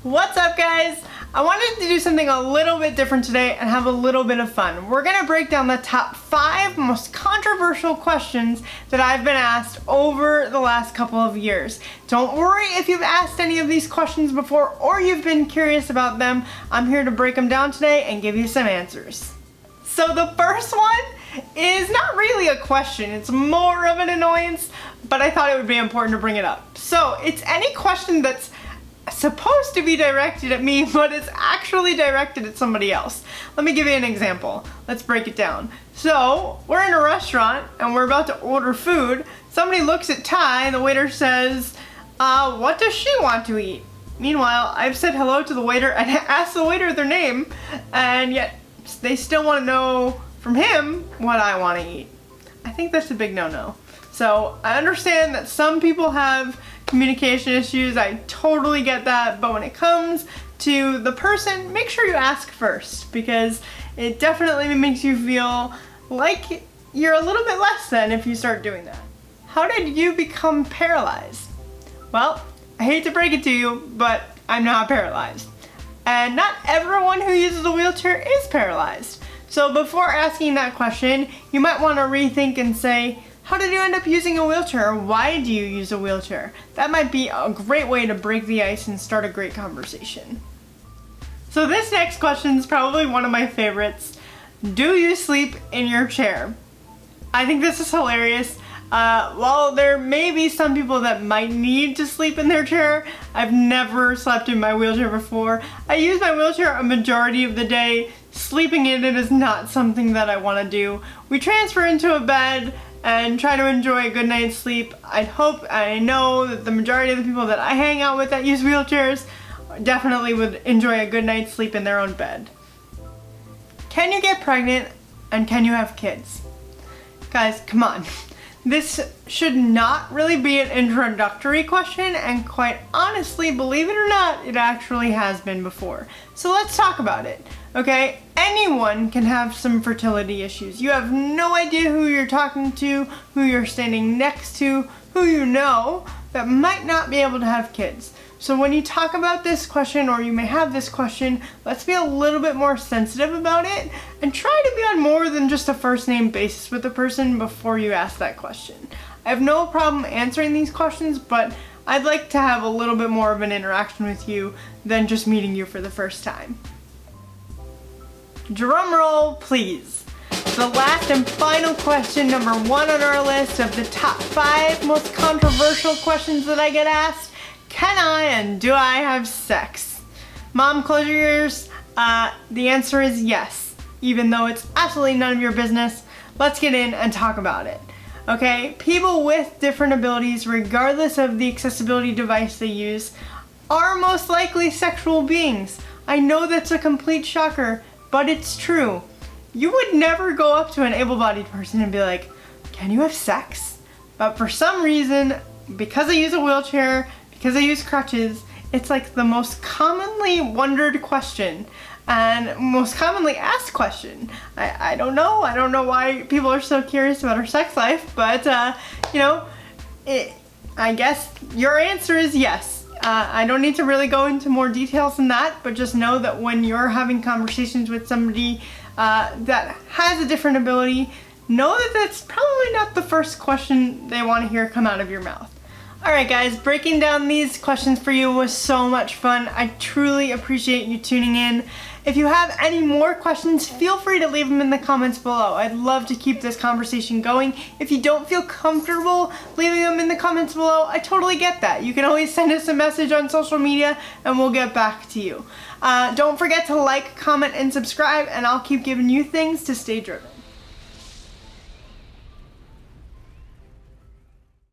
What's up, guys? I wanted to do something a little bit different today and have a little bit of fun. We're gonna break down the top 5 most controversial questions that I've been asked over the last couple of years. Don't worry if you've asked any of these questions before or you've been curious about them. I'm here to break them down today and give you some answers. So the first one is not really a question, it's more of an annoyance, but I thought it would be important to bring it up. So it's any question that's supposed to be directed at me, but it's actually directed at somebody else. Let me give you an example. Let's break it down. So we're in a restaurant and we're about to order food. Somebody looks at Ty, the waiter says, what does she want to eat? Meanwhile, I've said hello to the waiter and asked the waiter their name, and yet they still want to know from him what I want to eat. I think that's a big no-no. So I understand that some people have communication issues, I totally get that, but when it comes to the person, make sure you ask first, because it definitely makes you feel like you're a little bit less than if you start doing that. How did you become paralyzed? Well, I hate to break it to you, but I'm not paralyzed. And not everyone who uses a wheelchair is paralyzed. So before asking that question, you might want to rethink and say, how did you end up using a wheelchair? Why do you use a wheelchair? That might be a great way to break the ice and start a great conversation. So this next question is probably one of my favorites. Do you sleep in your chair? I think this is hilarious. While there may be some people that might need to sleep in their chair, I've never slept in my wheelchair before. I use my wheelchair a majority of the day. Sleeping in it is not something that I want to do. We transfer into a bed and try to enjoy a good night's sleep. I know that the majority of the people that I hang out with that use wheelchairs definitely would enjoy a good night's sleep in their own bed. Can you get pregnant and can you have kids? Guys, come on. This should not really be an introductory question, and quite honestly, believe it or not, it actually has been before. So let's talk about it, okay? Anyone can have some fertility issues. You have no idea who you're talking to, who you're standing next to, who you know that might not be able to have kids. So when you talk about this question, or you may have this question, let's be a little bit more sensitive about it and try to be on more than just a first name basis with the person before you ask that question. I have no problem answering these questions, but I'd like to have a little bit more of an interaction with you than just meeting you for the first time. Drum roll, please. The last and final question, number 1 on our list of the top 5 most controversial questions that I get asked. Can I and do I have sex? Mom, close your ears. The answer is yes, even though it's absolutely none of your business. Let's get in and talk about it. Okay, people with different abilities, regardless of the accessibility device they use, are most likely sexual beings. I know that's a complete shocker, but it's true. You would never go up to an able-bodied person and be like, can you have sex? But for some reason, because I use a wheelchair, because I use crutches, it's like the most commonly wondered question and most commonly asked question. I don't know why people are so curious about our sex life, but I guess your answer is yes. I don't need to really go into more details than that, but just know that when you're having conversations with somebody that has a different ability, know that that's probably not the first question they want to hear come out of your mouth. Alright guys, breaking down these questions for you was so much fun. I truly appreciate you tuning in. If you have any more questions, feel free to leave them in the comments below. I'd love to keep this conversation going. If you don't feel comfortable leaving them in the comments below, I totally get that. You can always send us a message on social media and we'll get back to you. Don't forget to like, comment, and subscribe, and I'll keep giving you things to stay driven.